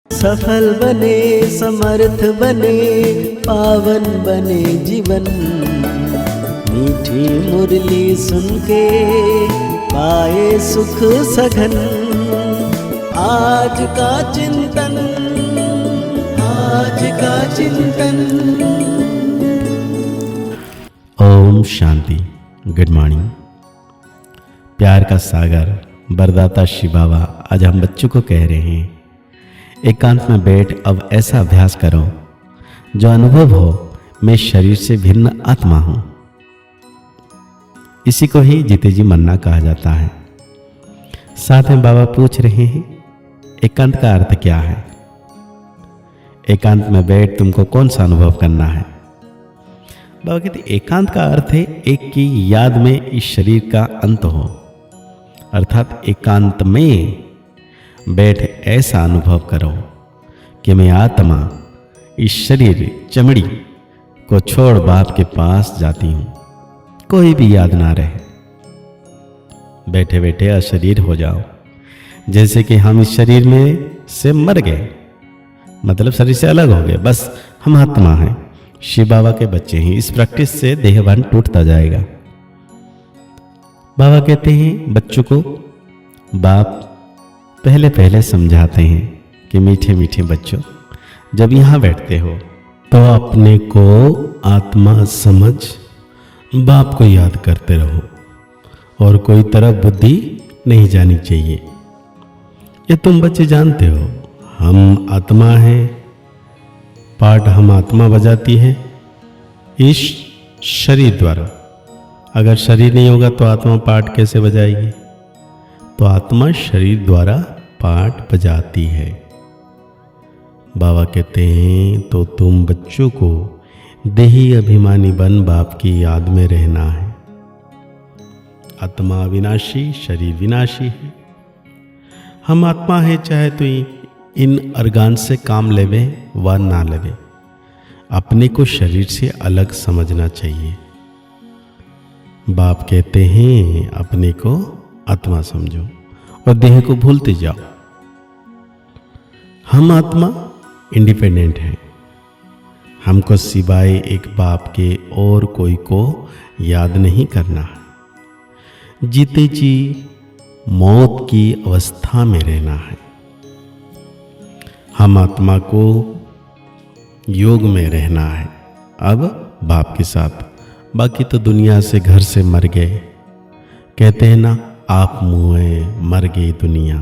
सफल बने, समर्थ बने, पावन बने जीवन। मीठी मुरली सुन के पाए सुख सघन। आज का चिंतन, आज का चिंतन। ओम शांति। Good morning. प्यार का सागर वरदाता शिव बाबा आज हम बच्चों को कह रहे हैं, एकांत में बैठ अब ऐसा अभ्यास करो जो अनुभव हो मैं शरीर से भिन्न आत्मा हूं। इसी को ही जीते जी मरना कहा जाता है। साथ में बाबा पूछ रहे हैं, एकांत का अर्थ क्या है? एकांत में बैठ तुमको कौन सा अनुभव करना है? बाबा कहते एकांत का अर्थ है एक की याद में इस शरीर का अंत हो, अर्थात एकांत में बैठ ऐसा अनुभव करो कि मैं आत्मा इस शरीर चमड़ी को छोड़ बाप के पास जाती हूं। कोई भी याद ना रहे, बैठे बैठे अशरीर हो जाओ। जैसे कि हम इस शरीर में से मर गए, मतलब शरीर से अलग हो गए, बस हम आत्मा हैं, शिव बाबा के बच्चे हैं। इस प्रैक्टिस से देहभान टूटता जाएगा। बाबा कहते हैं बच्चों को बाप पहले पहले समझाते हैं कि मीठे मीठे बच्चों, जब यहाँ बैठते हो तो अपने को आत्मा समझ बाप को याद करते रहो और कोई तरफ बुद्धि नहीं जानी चाहिए। ये तुम बच्चे जानते हो, हम आत्मा हैं, पाठ हम आत्मा बजाती है इस शरीर द्वारा। अगर शरीर नहीं होगा तो आत्मा पाठ कैसे बजाएगी? तो आत्मा शरीर द्वारा पाठ बजाती है। बाबा कहते हैं तो तुम बच्चों को देही अभिमानी बन बाप की याद में रहना है। आत्मा विनाशी, शरीर विनाशी है। हम आत्मा है, चाहे तो इन अर्गान से काम लेवे व ना लेवे, अपने को शरीर से अलग समझना चाहिए। बाप कहते हैं अपने को आत्मा समझो और देह को भूलते जाओ। हम आत्मा इंडिपेंडेंट हैं। हमको सिवाय एक बाप के और कोई को याद नहीं करना है। जीते जी मौत की अवस्था में रहना है। हम आत्मा को योग में रहना है अब बाप के साथ। बाकी तो दुनिया से घर से मर गए, कहते हैं ना, आप मुए मर गई दुनिया।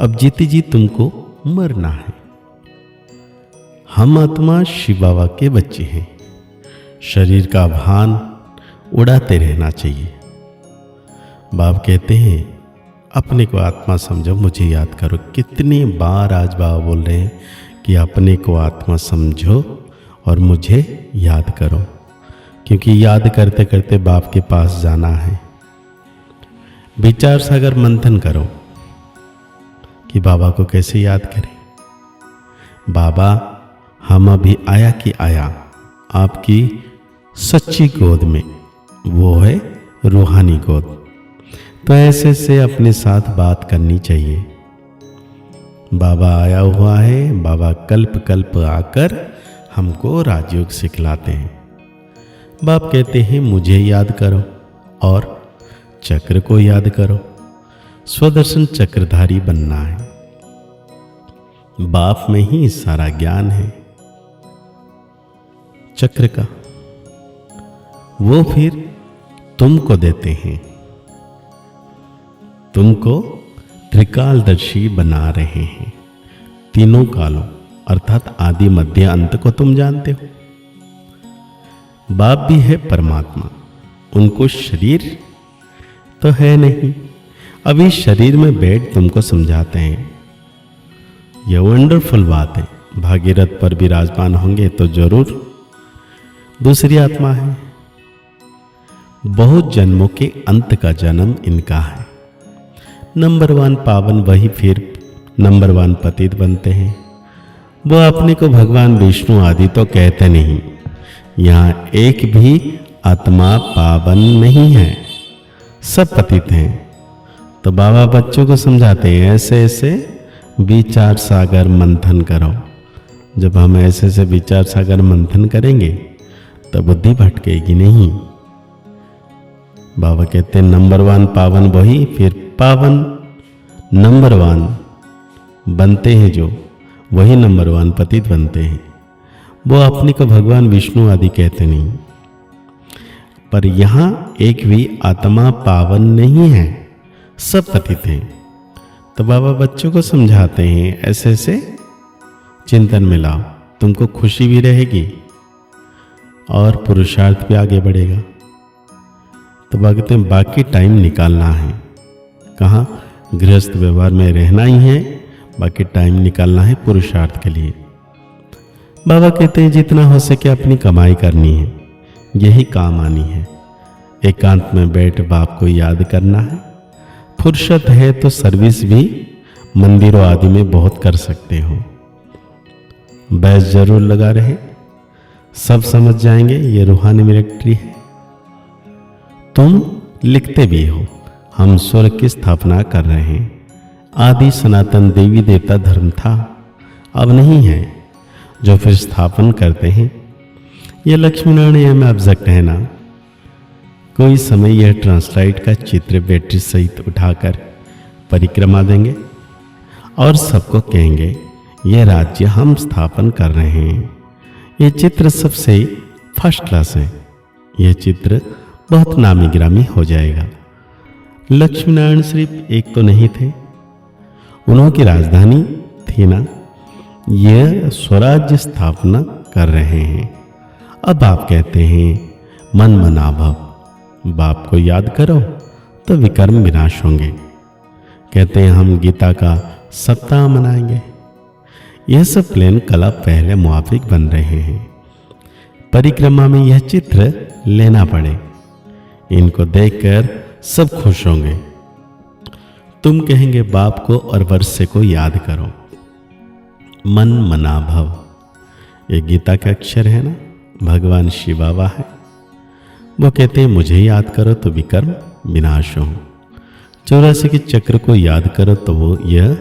अब जीते जी तुमको मरना है। हम आत्मा शिव बाबा के बच्चे हैं। शरीर का भान उड़ाते रहना चाहिए। बाप कहते हैं अपने को आत्मा समझो, मुझे याद करो। कितनी बार आज बाबा बोल रहे हैं कि अपने को आत्मा समझो और मुझे याद करो, क्योंकि याद करते करते बाप के पास जाना है। विचार सागर मंथन करो कि बाबा को कैसे याद करें। बाबा हम अभी आया कि आया आपकी सच्ची गोद में, वो है रूहानी गोद। तो ऐसे से अपने साथ बात करनी चाहिए। बाबा आया हुआ है, बाबा कल्प कल्प आकर हमको राजयोग सिखलाते हैं। बाप कहते हैं मुझे याद करो और चक्र को याद करो। स्वदर्शन चक्रधारी बनना है। बाप में ही सारा ज्ञान है चक्र का, वो फिर तुमको देते हैं। तुमको त्रिकालदर्शी बना रहे हैं। तीनों कालों अर्थात आदि मध्य अंत को तुम जानते हो। बाप भी है परमात्मा, उनको शरीर तो है नहीं। अभी शरीर में बैठ तुमको समझाते हैं। यह वंडरफुल बात है। भागीरथ पर विराजमान होंगे तो जरूर दूसरी आत्मा है। बहुत जन्मों के अंत का जन्म इनका है। नंबर 1 पावन वही फिर नंबर 1 पतित बनते हैं। वो अपने को भगवान विष्णु आदि तो कहते नहीं। यहाँ एक भी आत्मा पावन नहीं है, सब पतित हैं। तो बाबा बच्चों को समझाते हैं ऐसे ऐसे विचार सागर मंथन करो। जब हम ऐसे से विचार सागर मंथन करेंगे तब बुद्धि भटकेगी नहीं। बाबा कहते हैं नंबर 1 पावन वही, फिर पावन नंबर 1 बनते हैं जो, वही नंबर 1 पतित बनते हैं। वो अपने को भगवान विष्णु आदि कहते नहीं। पर यहाँ एक भी आत्मा पावन नहीं है, सब पतित हैं। तो बाबा बच्चों को समझाते हैं ऐसे ऐसे चिंतन में लाओ, तुमको खुशी भी रहेगी और पुरुषार्थ भी आगे बढ़ेगा। तो बाबा कहते हैं बाकी टाइम निकालना है। कहाँ? गृहस्थ व्यवहार में रहना ही है, बाकी टाइम निकालना है पुरुषार्थ के लिए। बाबा कहते हैं जितना हो सके अपनी कमाई करनी है, यही काम आनी है। एकांत में बैठ बाप को याद करना है। फुर्सत है तो सर्विस भी मंदिरों आदि में बहुत कर सकते हो। बैच जरूर लगा रहे, सब समझ जाएंगे ये रूहानी मिलिट्री है। तुम लिखते भी हो, हम स्वर्ग की स्थापना कर रहे हैं। आदि सनातन देवी देवता धर्म था, अब नहीं है, जो फिर स्थापन करते हैं। यह लक्ष्मी नारायण ऑब्जेक्ट है ना। कोई समय यह ट्रांसलाइट का चित्र बैटरी सहित उठाकर परिक्रमा देंगे और सबको कहेंगे यह राज्य हम स्थापन कर रहे हैं। यह चित्र सबसे फर्स्ट क्लास है। यह चित्र बहुत नामी गिरामी हो जाएगा। लक्ष्मी नारायण सिर्फ एक तो नहीं थे, उन्होंने राजधानी थी ना। यह स्वराज्य स्थापना कर रहे हैं। अब आप कहते हैं मन मना भव, बाप को याद करो तो विकर्म विनाश होंगे। कहते हैं हम गीता का सप्ताह मनाएंगे। यह सब प्लान कला पहले मुआफिक बन रहे हैं। परिक्रमा में यह चित्र लेना पड़े, इनको देखकर सब खुश होंगे। तुम कहेंगे बाप को और वर्षे को याद करो। मन मना भव, ये गीता का अक्षर है ना, भगवान शिव बाबा है। वो कहते हैं मुझे याद करो तो विकर्म विनाश हो। 84 के चक्र को याद करो तो वो यह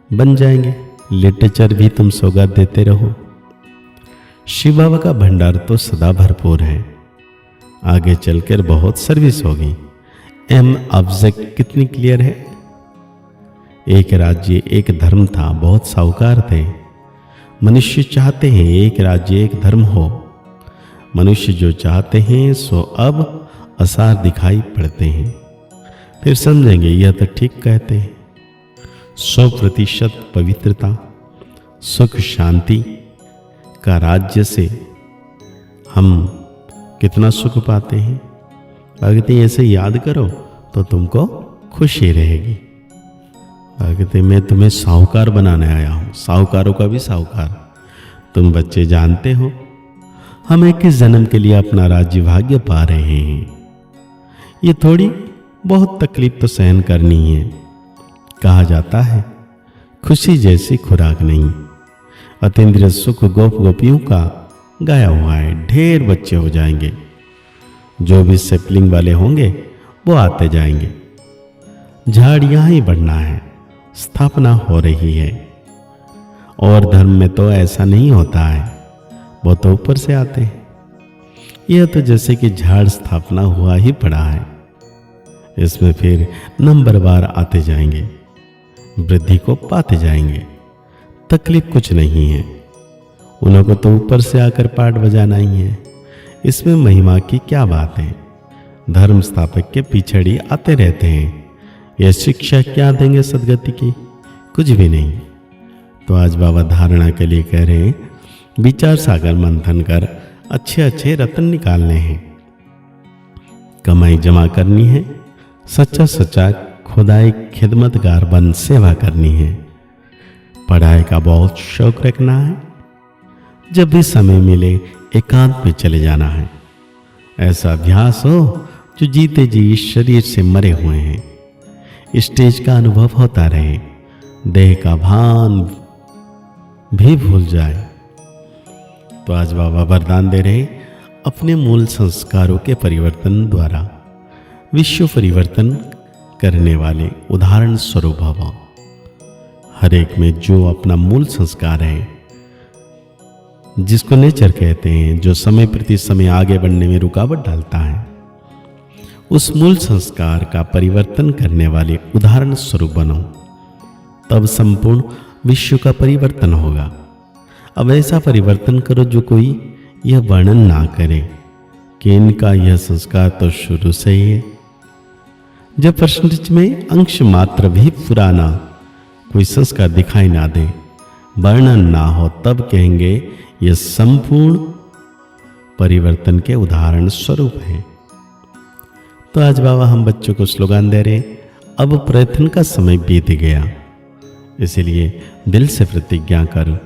बन जाएंगे। लिटरेचर भी तुम सौगात देते रहो। शिव बाबा का भंडार तो सदा भरपूर है, आगे चलकर बहुत सर्विस होगी। एम ऑब्जेक्ट कितनी क्लियर है। एक राज्य एक धर्म था, बहुत साहूकार थे। मनुष्य चाहते हैं एक राज्य एक धर्म हो। मनुष्य जो चाहते हैं सो अब आसार दिखाई पड़ते हैं। फिर समझेंगे यह तो ठीक कहते हैं। 100% पवित्रता सुख शांति का राज्य से हम कितना सुख पाते हैं। भगती ऐसे याद करो तो तुमको खुशी रहेगी। भगती मैं तुम्हें साहूकार बनाने आया हूँ, साहूकारों का भी साहूकार। तुम बच्चे जानते हो हम 21 जन्म के लिए अपना राज्य भाग्य पा रहे हैं। ये थोड़ी बहुत तकलीफ तो सहन करनी है। कहा जाता है खुशी जैसी खुराक नहीं। अतीन्द्रिय सुख गोप गोपियों का गाया हुआ है। ढेर बच्चे हो जाएंगे, जो भी सेपलिंग वाले होंगे वो आते जाएंगे। झाड़ यहाँ ही बढ़ना है, स्थापना हो रही है। और धर्म में तो ऐसा नहीं होता है, वो तो ऊपर से आते हैं। यह तो जैसे कि झाड़ स्थापना हुआ ही पड़ा है, इसमें फिर नंबरवार आते जाएंगे, वृद्धि को पाते जाएंगे। तकलीफ कुछ नहीं है, उनको तो ऊपर से आकर पाठ बजाना ही है। इसमें महिमा की क्या बात है। धर्म स्थापक के पीछड़ी आते रहते हैं। यह शिक्षा क्या देंगे सदगति की? कुछ भी नहीं। तो आज बाबा धारणा के लिए कह रहे हैं विचार सागर मंथन कर अच्छे अच्छे रत्न निकालने हैं। कमाई जमा करनी है, सच्चा सच्चा खुदाई खिदमतगार बन सेवा करनी है। पढ़ाई का बहुत शौक रखना है। जब भी समय मिले एकांत में चले जाना है। ऐसा अभ्यास हो जो जीते जी इस शरीर से मरे हुए हैं। स्टेज का अनुभव होता रहे, देह का भान भी भूल जाए। तो आज बाबा वरदान दे रहे अपने मूल संस्कारों के परिवर्तन द्वारा विश्व परिवर्तन करने वाले उदाहरण स्वरूप भव। हर एक में जो अपना मूल संस्कार है, जिसको नेचर कहते हैं, जो समय प्रति समय आगे बढ़ने में रुकावट डालता है, उस मूल संस्कार का परिवर्तन करने वाले उदाहरण स्वरूप बनो, तब संपूर्ण विश्व का परिवर्तन होगा। अब ऐसा परिवर्तन करो जो कोई यह वर्णन ना करे कि इनका यह संस्कार तो शुरू से ही है। जब परसेंटेज में अंश मात्र भी पुराना कोई संस्कार दिखाई ना दे, वर्णन ना हो, तब कहेंगे यह संपूर्ण परिवर्तन के उदाहरण स्वरूप है। तो आज बाबा हम बच्चों को स्लोगन दे रहे, अब प्रयत्न का समय बीत गया, इसलिए दिल से प्रतिज्ञा करो,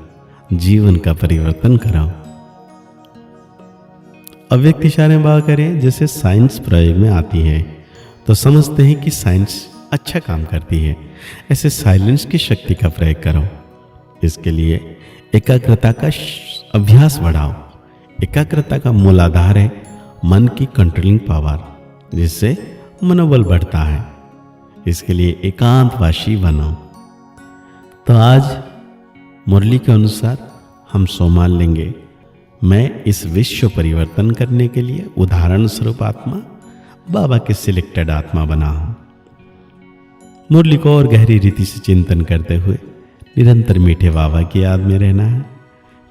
जीवन का परिवर्तन कराओ। अव्यक्त इशारे में बाबा करें, जैसे साइंस प्रयोग में आती है तो समझते हैं कि साइंस अच्छा काम करती है, ऐसे साइलेंस की शक्ति का प्रयोग करो। इसके लिए एकाग्रता का अभ्यास बढ़ाओ। एकाग्रता का मूल आधार है मन की कंट्रोलिंग पावर, जिससे मनोबल बढ़ता है। इसके लिए एकांतवासी बनो। तो आज मुरली के अनुसार हम सोमान लेंगे, मैं इस विश्व परिवर्तन करने के लिए उदाहरण स्वरूप आत्मा, बाबा के सिलेक्टेड आत्मा बना हूं। मुरली को और गहरी रीति से चिंतन करते हुए निरंतर मीठे बाबा की याद में रहना है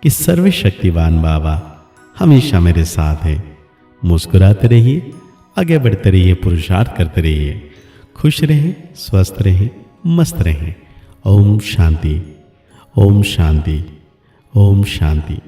कि सर्वशक्तिवान बाबा हमेशा मेरे साथ है। मुस्कुराते रहिए, आगे बढ़ते रहिए, पुरुषार्थ करते रहिए, खुश रहें, स्वस्थ रहें, मस्त रहें। ओम शांति, ओम शांति, ओम शांति।